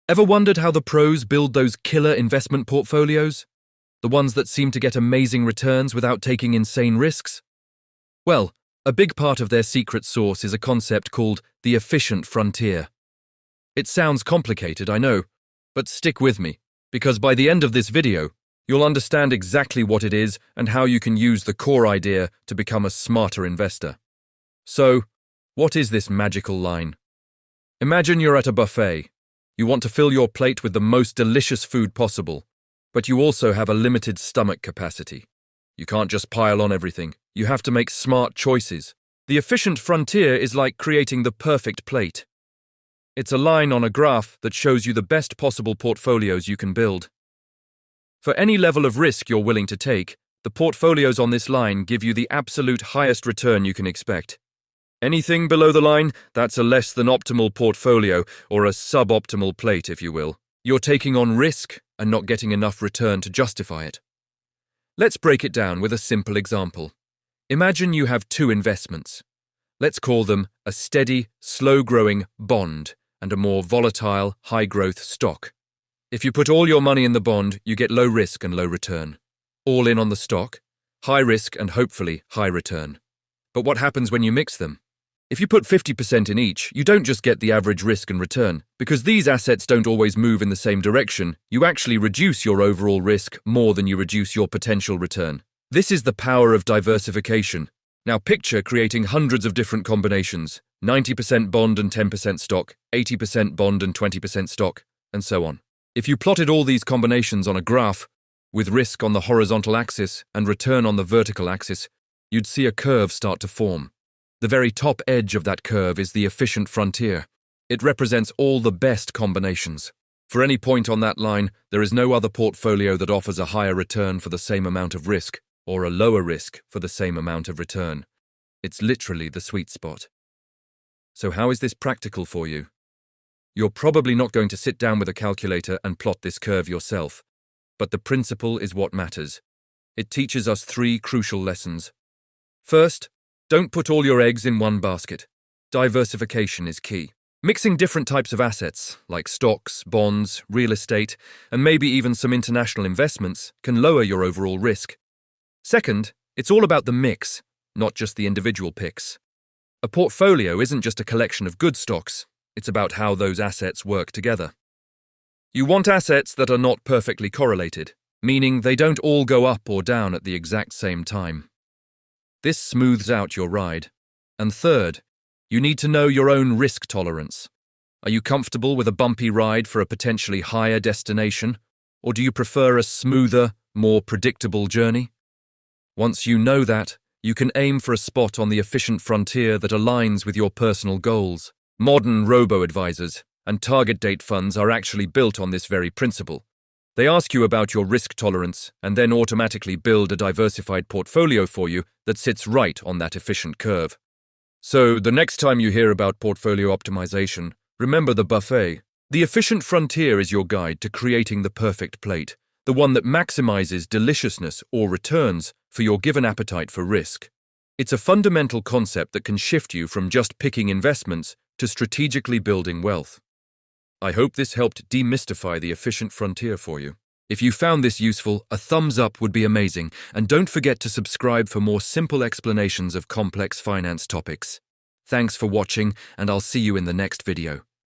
Ever wondered how the pros build those killer investment portfolios? The ones that seem to get amazing returns without taking insane risks? Well, a big part of their secret sauce is a concept called the efficient frontier. It sounds complicated, I know, but stick with me, because by the end of this video, you'll understand exactly what it is and how you can use the core idea to become a smarter investor. So, what is this magical line? Imagine you're at a buffet. You want to fill your plate with the most delicious food possible, but you also have a limited stomach capacity. You can't just pile on everything. You have to make smart choices. The efficient frontier is like creating the perfect plate. It's a line on a graph that shows you the best possible portfolios you can build. For any level of risk you're willing to take, the portfolios on this line give you the absolute highest return you can expect. Anything below the line, that's a less than optimal portfolio, or a suboptimal plate, if you will. You're taking on risk and not getting enough return to justify it. Let's break it down with a simple example. Imagine you have two investments. Let's call them a steady, slow-growing bond and a more volatile, high-growth stock. If you put all your money in the bond, you get low risk and low return. All in on the stock, high risk and hopefully high return. But what happens when you mix them? If you put 50% in each, you don't just get the average risk and return. Because these assets don't always move in the same direction, you actually reduce your overall risk more than you reduce your potential return. This is the power of diversification. Now picture creating hundreds of different combinations, 90% bond and 10% stock, 80% bond and 20% stock, and so on. If you plotted all these combinations on a graph, with risk on the horizontal axis and return on the vertical axis, you'd see a curve start to form. The very top edge of that curve is the efficient frontier. It represents all the best combinations. For any point on that line, there is no other portfolio that offers a higher return for the same amount of risk, or a lower risk for the same amount of return. It's literally the sweet spot. So how is this practical for you? You're probably not going to sit down with a calculator and plot this curve yourself, but the principle is what matters. It teaches us three crucial lessons. First, don't put all your eggs in one basket. Diversification is key. Mixing different types of assets, like stocks, bonds, real estate, and maybe even some international investments, can lower your overall risk. Second, it's all about the mix, not just the individual picks. A portfolio isn't just a collection of good stocks, it's about how those assets work together. You want assets that are not perfectly correlated, meaning they don't all go up or down at the exact same time. This smooths out your ride. And third, you need to know your own risk tolerance. Are you comfortable with a bumpy ride for a potentially higher destination, or do you prefer a smoother, more predictable journey? Once you know that, you can aim for a spot on the efficient frontier that aligns with your personal goals. Modern robo-advisors and target date funds are actually built on this very principle. They ask you about your risk tolerance and then automatically build a diversified portfolio for you that sits right on that efficient curve. So, the next time you hear about portfolio optimization, remember the buffet. The efficient frontier is your guide to creating the perfect plate, the one that maximizes deliciousness or returns for your given appetite for risk. It's a fundamental concept that can shift you from just picking investments to strategically building wealth. I hope this helped demystify the efficient frontier for you. If you found this useful, a thumbs up would be amazing, and don't forget to subscribe for more simple explanations of complex finance topics. Thanks for watching, and I'll see you in the next video.